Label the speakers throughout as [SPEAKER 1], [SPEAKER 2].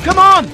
[SPEAKER 1] come on!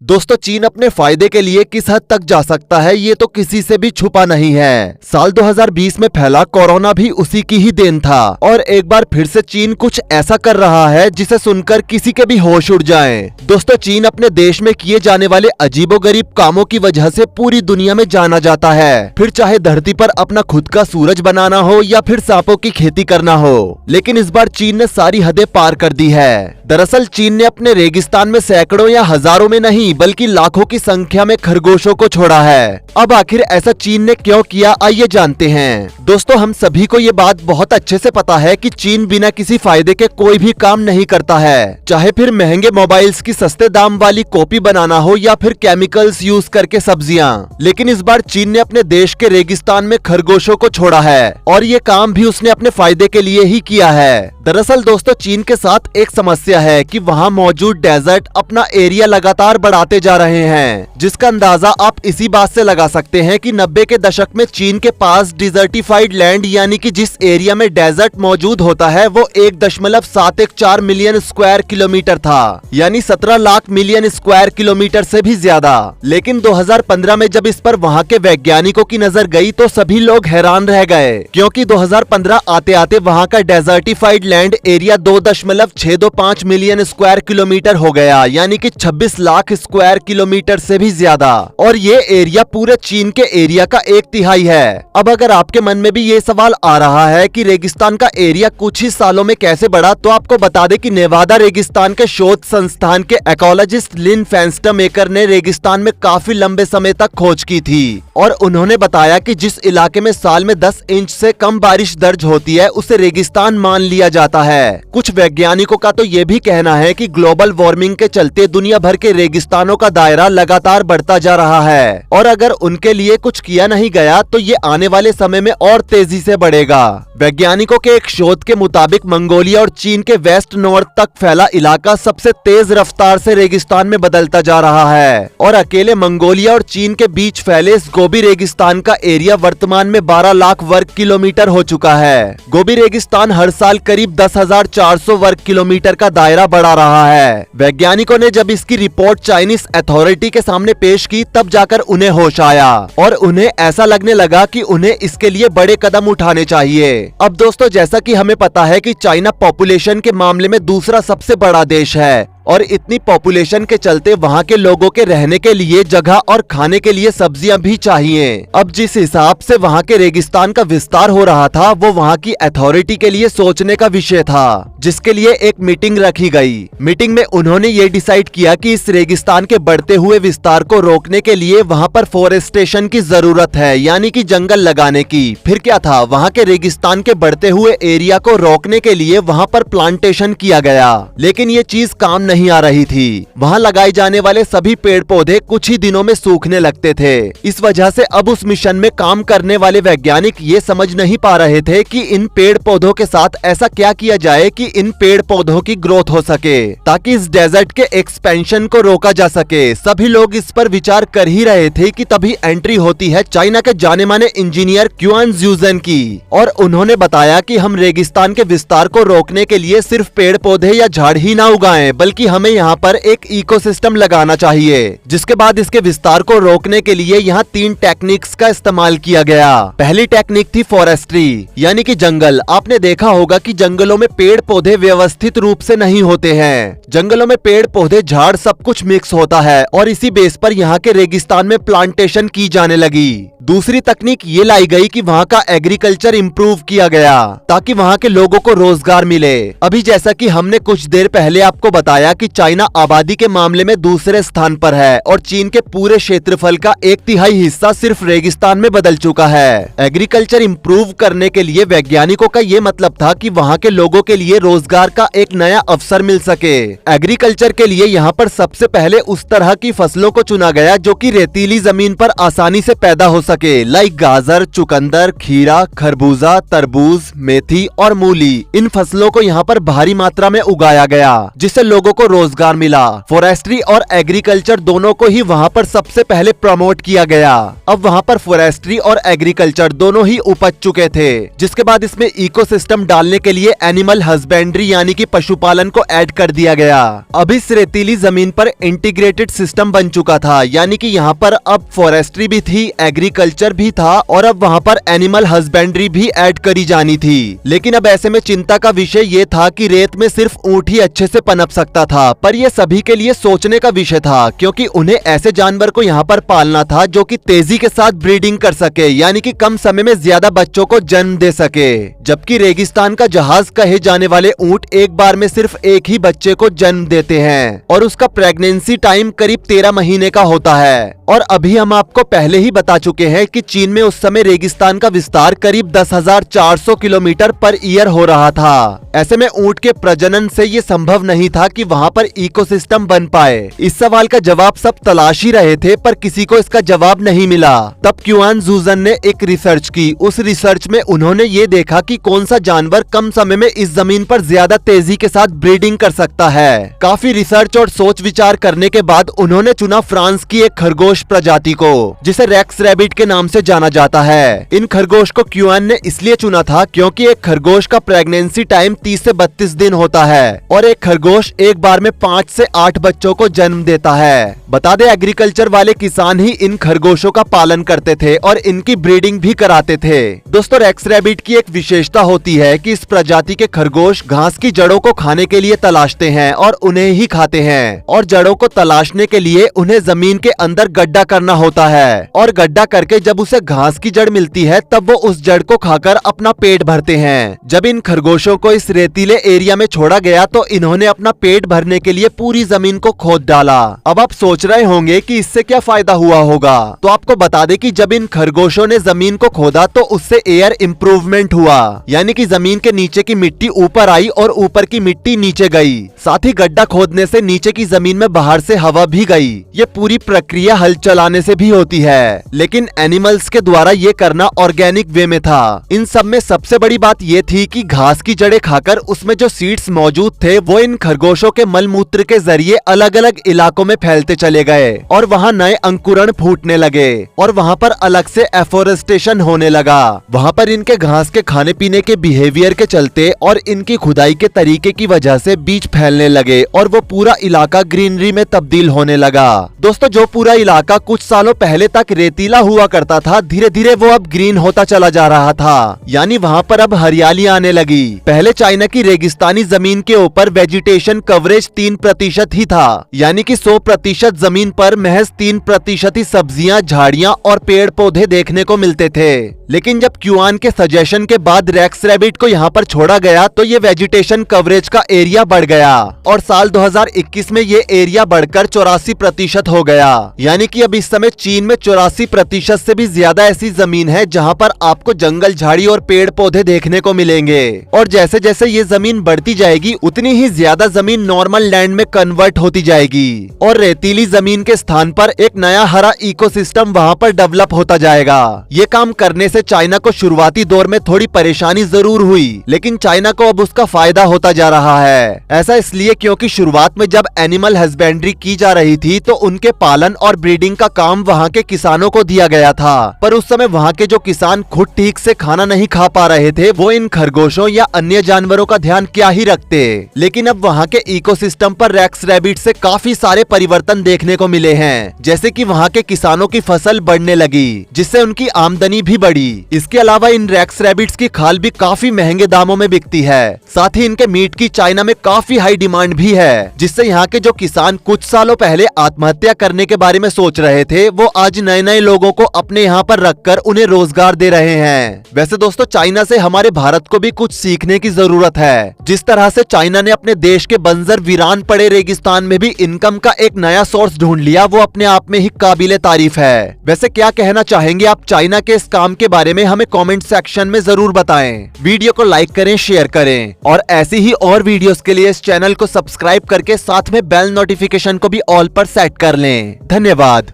[SPEAKER 2] दोस्तों, चीन अपने फायदे के लिए किस हद तक जा सकता है ये तो किसी से भी छुपा नहीं है। साल 2020 में फैला कोरोना भी उसी की ही देन था और एक बार फिर से चीन कुछ ऐसा कर रहा है जिसे सुनकर किसी के भी होश उड़ जाएं। दोस्तों, चीन अपने देश में किए जाने वाले अजीबोगरीब कामों की वजह से पूरी दुनिया में जाना जाता है, फिर चाहे धरती पर अपना खुद का सूरज बनाना हो या फिर सांपों की खेती करना हो। लेकिन इस बार चीन ने सारी हदें पार कर दी है। दरअसल चीन ने अपने रेगिस्तान में सैकड़ों या हजारों में नहीं बल्कि लाखों की संख्या में खरगोशों को छोड़ा है। अब आखिर ऐसा चीन ने क्यों किया, आइए जानते हैं। दोस्तों, हम सभी को ये बात बहुत अच्छे से पता है कि चीन बिना किसी फायदे के कोई भी काम नहीं करता है, चाहे फिर महंगे मोबाइल्स की सस्ते दाम वाली कॉपी बनाना हो या फिर केमिकल्स यूज करके सब्जियां। लेकिन इस बार चीन ने अपने देश के रेगिस्तान में खरगोशों को छोड़ा है और ये काम भी उसने अपने फायदे के लिए ही किया है। दरअसल दोस्तों, चीन के साथ एक समस्या है कि वहाँ मौजूद डेजर्ट अपना एरिया लगातार बढ़ाते जा रहे हैं, जिसका अंदाजा आप इसी बात से लगा सकते हैं कि 90 के दशक में चीन के पास डिजर्टिफाइड लैंड यानी कि जिस एरिया में डेजर्ट मौजूद होता है वो 1.714 मिलियन स्क्वायर किलोमीटर था, यानी 17 लाख मिलियन स्क्वायर किलोमीटर से भी ज्यादा। लेकिन 2015 में जब इस पर वहाँ के वैज्ञानिकों की नजर गई तो सभी लोग हैरान रह गए, क्योंकि 2015 आते आते वहाँ का desertified land area 2.625 million square kilometre हो गया, यानी कि 26 लाख स्क्वायर किलोमीटर से भी ज्यादा। और ये एरिया पूरे चीन के एरिया का 1/3 है। अब अगर आपके मन में भी ये सवाल आ रहा है कि रेगिस्तान का एरिया कुछ ही सालों में कैसे बढ़ा, तो आपको बता दें कि नेवादा रेगिस्तान के शोध संस्थान के इकोलॉजिस्ट लिन फेंस्टरमेकर ने रेगिस्तान में काफी लंबे समय तक खोज की थी और उन्होंने बताया कि जिस इलाके में साल में 10 इंच से कम बारिश दर्ज होती है उसे रेगिस्तान मान लिया जाता है। कुछ वैज्ञानिकों का तो ये भी कहना है कि ग्लोबल वार्मिंग के चलते दुनिया भर के रेगिस्तानों का दायरा लगातार बढ़ता जा रहा है और अगर उनके लिए कुछ किया नहीं गया तो ये आने वाले समय में और तेजी से बढ़ेगा। वैज्ञानिकों के एक शोध के मुताबिक मंगोलिया और चीन के वेस्ट नॉर्थ तक फैला इलाका सबसे तेज रफ्तार से रेगिस्तान में बदलता जा रहा है और अकेले मंगोलिया और चीन के बीच फैले इस गोबी रेगिस्तान का एरिया वर्तमान में 12 लाख वर्ग किलोमीटर हो चुका है। गोबी रेगिस्तान हर साल करीब 10,400 वर्ग किलोमीटर का दायरा बढ़ा रहा है। वैज्ञानिकों ने जब इसकी रिपोर्ट चाइनीज अथॉरिटी के सामने पेश की तब जाकर उन्हें होश आया और उन्हें ऐसा लगने लगा कि उन्हें इसके लिए बड़े कदम उठाने चाहिए। अब दोस्तों, जैसा कि हमें पता है कि चाइना पॉपुलेशन के मामले में दूसरा सबसे बड़ा देश है और इतनी पॉपुलेशन के चलते वहाँ के लोगों के रहने के लिए जगह और खाने के लिए सब्जियां भी चाहिए। अब जिस हिसाब से वहाँ के रेगिस्तान का विस्तार हो रहा था वो वहाँ की अथॉरिटी के लिए सोचने का विषय था, जिसके लिए एक मीटिंग रखी गई। मीटिंग में उन्होंने ये डिसाइड किया कि इस रेगिस्तान के बढ़ते हुए विस्तार को रोकने के लिए वहाँ पर फॉरेस्टेशन की जरूरत है, यानी कि जंगल लगाने की। फिर क्या था, वहाँ के रेगिस्तान के बढ़ते हुए एरिया को रोकने के लिए वहाँ पर प्लांटेशन किया गया। लेकिन ये चीज काम नहीं आ रही थी। वहाँ लगाए जाने वाले सभी पेड़ पौधे कुछ ही दिनों में सूखने लगते थे। इस वजह से अब उस मिशन में काम करने वाले वैज्ञानिक ये समझ नहीं पा रहे थे कि इन पेड़ पौधों के साथ ऐसा क्या किया जाए कि इन पेड़ पौधों की ग्रोथ हो सके ताकि इस डेजर्ट के एक्सपेंशन को रोका जा सके। सभी लोग इस पर विचार कर ही रहे थे कि तभी एंट्री होती है चाइना के जाने माने इंजीनियर क्युआन ज्यूजन की और उन्होंने बताया कि हम रेगिस्तान के विस्तार को रोकने के लिए सिर्फ पेड़ पौधे या झाड़ ही ना उगाएं, बल्कि हमें यहाँ पर एक इकोसिस्टम लगाना चाहिए। जिसके बाद इसके विस्तार को रोकने के लिए यहाँ 3 टेक्निक्स का इस्तेमाल किया गया। पहली टेक्निक थी फॉरेस्ट्री, यानी कि जंगल। आपने देखा होगा कि जंगलों में पेड़ पौधे व्यवस्थित रूप से नहीं होते हैं। जंगलों में पेड़ पौधे झाड़ सब कुछ मिक्स होता है और इसी बेस पर यहाँ के रेगिस्तान में प्लांटेशन की जाने लगी। दूसरी तकनीक ये लाई गई कि वहाँ का एग्रीकल्चर इम्प्रूव किया गया ताकि वहाँ के लोगों को रोजगार मिले। अभी जैसा कि हमने कुछ देर पहले आपको बताया कि चाइना आबादी के मामले में दूसरे स्थान पर है और चीन के पूरे क्षेत्रफल का 1/3 हिस्सा सिर्फ रेगिस्तान में बदल चुका है। एग्रीकल्चर इम्प्रूव करने के लिए वैज्ञानिकों का ये मतलब था कि वहाँ के लोगों के लिए रोजगार का एक नया अवसर मिल सके। एग्रीकल्चर के लिए यहाँ पर सबसे पहले उस तरह की फसलों को चुना गया जो कि रेतीली जमीन पर आसानी से पैदा हो सके, लाइक गाजर, चुकंदर, खीरा, खरबूजा, तरबूज, मेथी और मूली। इन फसलों को यहाँ पर भारी मात्रा में उगाया गया जिससे लोगों को को रोजगार मिला। फॉरेस्ट्री और एग्रीकल्चर दोनों को ही वहाँ पर सबसे पहले प्रमोट किया गया। अब वहाँ पर फॉरेस्ट्री और एग्रीकल्चर दोनों ही उपज चुके थे, जिसके बाद इसमें इकोसिस्टम डालने के लिए एनिमल हस्बेंड्री यानी कि पशुपालन को ऐड कर दिया गया। अब इस रेतीली जमीन पर इंटीग्रेटेड सिस्टम बन चुका था, यानी कि यहाँ पर अब फॉरेस्ट्री भी थी, एग्रीकल्चर भी था और अब वहाँ पर एनिमल हस्बेंड्री भी ऐड करी जानी थी। लेकिन अब ऐसे में चिंता का विषय ये था कि रेत में सिर्फ ऊंट ही अच्छे से पनप सकता था, पर यह सभी के लिए सोचने का विषय था, क्योंकि उन्हें ऐसे जानवर को यहाँ पर पालना था जो कि तेजी के साथ ब्रीडिंग कर सके, यानी कि कम समय में ज्यादा बच्चों को जन्म दे सके। जबकि रेगिस्तान का जहाज कहे जाने वाले ऊंट एक बार में सिर्फ एक ही बच्चे को जन्म देते हैं और उसका प्रेगनेंसी टाइम करीब 13 महीने का होता है। और अभी हम आपको पहले ही बता चुके हैं कि चीन में उस समय रेगिस्तान का विस्तार करीब 10,400 किलोमीटर पर ईयर हो रहा था। ऐसे में ऊंट के प्रजनन से ये संभव नहीं था कि वहाँ पर इकोसिस्टम बन पाए। इस सवाल का जवाब सब तलाश ही रहे थे, पर किसी को इसका जवाब नहीं मिला। तब क्युआन जूजन ने एक रिसर्च की। उस रिसर्च में उन्होंने ये देखा कि कौन सा जानवर कम समय में इस जमीन पर ज्यादा तेजी के साथ ब्रीडिंग कर सकता है। काफी रिसर्च और सोच विचार करने के बाद उन्होंने चुना फ्रांस की एक खरगोश प्रजाति को, जिसे रेक्स रैबिट के नाम से जाना जाता है। इन खरगोश को क्युआन ने इसलिए चुना था क्योंकि एक खरगोश का प्रेगनेंसी टाइम 30 से 32 दिन होता है और एक खरगोश एक बार में 5 से 8 बच्चों को जन्म देता है। बता दे, एग्रीकल्चर वाले किसान ही इन खरगोशों का पालन करते थे और इनकी ब्रीडिंग भी कराते थे। दोस्तों, रेक्स रैबिट की एक विशेषता होती है कि इस प्रजाति के खरगोश घास की जड़ों को खाने के लिए तलाशते हैं और उन्हें ही खाते हैं। और जड़ों को तलाशने के लिए उन्हें जमीन के अंदर गड्ढा करना होता है और गड्ढा करके जब उसे घास की जड़ मिलती है तब वो उस जड़ को खाकर अपना पेट भरते हैं। जब इन खरगोशों को इस रेतीले एरिया में छोड़ा गया तो इन्होंने अपना पेट भरने के लिए पूरी जमीन को खोद डाला। अब आप सोच रहे होंगे कि इससे क्या फायदा हुआ होगा, तो आपको बता दें कि जब इन खरगोशों ने जमीन को खोदा तो उससे एयर इम्प्रूवमेंट हुआ, यानी कि जमीन के नीचे की मिट्टी ऊपर आई और ऊपर की मिट्टी नीचे गई। साथ ही गड्ढा खोदने से नीचे की जमीन में बाहर से हवा भी गई। ये पूरी प्रक्रिया हल चलाने से भी होती है, लेकिन एनिमल्स के द्वारा ये करना ऑर्गेनिक वे में था। इन सब में सबसे बड़ी बात ये थी कि घास की जड़ें खाकर उसमें जो सीड्स मौजूद थे वो इन खरगोशों के मलमूत्र के जरिए अलग अलग इलाकों में फैलते चले गए और वहाँ नए अंकुरण फूटने लगे और वहाँ पर अलग से एफोरेस्टेशन होने लगा। वहाँ पर इनके घास के खाने पीने के बिहेवियर के चलते और इनकी खुदाई के तरीके की वजह से बीज फैलने लगे और वो पूरा इलाका ग्रीनरी में तब्दील होने लगा। दोस्तों, जो पूरा इलाका कुछ सालों पहले तक रेतीला हुआ करता था, धीरे धीरे वो अब ग्रीन होता चला जा रहा था, यानी वहाँ पर अब हरियाली आने लगी। पहले चाइना की रेगिस्तानी जमीन के ऊपर वेजिटेशन कवरेज 3% ही था, यानी कि 100% जमीन पर महज 3% ही सब्जियां, झाड़ियां और पेड़ पौधे देखने को मिलते थे। लेकिन जब क्युआन के सजेशन के बाद रेक्स रैबिट को यहाँ पर छोड़ा गया तो ये वेजिटेशन कवरेज का एरिया बढ़ गया और साल 2021 में ये एरिया बढ़कर 84% हो गया, यानी कि अब इस समय चीन में 84% से भी ज्यादा ऐसी जमीन है जहाँ पर आपको जंगल, झाड़ी और पेड़ पौधे देखने को मिलेंगे। और जैसे जैसे ये जमीन बढ़ती जाएगी उतनी ही ज्यादा जमीन नॉर्मल लैंड में कन्वर्ट होती जाएगी और रेतीली जमीन के स्थान पर एक नया हरा इकोसिस्टम वहाँ पर डेवलप होता जाएगा। ये काम करने से चाइना को शुरुआती दौर में थोड़ी परेशानी जरूर हुई, लेकिन चाइना को अब उसका फायदा होता जा रहा है। ऐसा इसलिए क्योंकि शुरुआत में जब एनिमल हस्बेंड्री की जा रही थी तो उनके पालन और ब्रीडिंग का काम वहाँ के किसानों को दिया गया था, पर उस समय वहाँ के जो किसान खुद ठीक से खाना नहीं खा पा रहे थे वो इन खरगोशों या अन्य जानवरों का ध्यान क्या ही रखते। लेकिन अब वहाँ के इकोसिस्टम पर रेक्स रैबिट से काफी सारे परिवर्तन देखने को मिले हैं, जैसे कि वहाँ के किसानों की फसल बढ़ने लगी, जिससे उनकी आमदनी भी बढ़ी। इसके अलावा इन रेक्स रैबिट्स की खाल भी काफी महंगे दामों में बिकती है। साथ ही इनके मीट की चाइना में काफी हाई डिमांड भी है, जिससे यहाँ के जो किसान कुछ सालों पहले आत्महत्या करने के बारे में सोच रहे थे वो आज नए नए लोगों को अपने यहाँ पर रखकर उन्हें रोजगार दे रहे हैं। वैसे दोस्तों, चाइना से हमारे भारत को भी कुछ सीखने की जरूरत है। जिस तरह से चाइना ने अपने देश के बंजर वीरान पड़े रेगिस्तान में भी इनकम का एक नया सोर्स ढूंढ लिया, वो अपने आप में ही काबिले तारीफ है। वैसे क्या कहना चाहेंगे आप चाइना के इस काम के बारे में, हमें कमेंट सेक्शन में जरूर बताएं। वीडियो को लाइक करें, शेयर करें और ऐसी ही और वीडियोस के लिए इस चैनल को सब्सक्राइब करके साथ में बेल नोटिफिकेशन को भी ऑल पर सेट कर लें। धन्यवाद।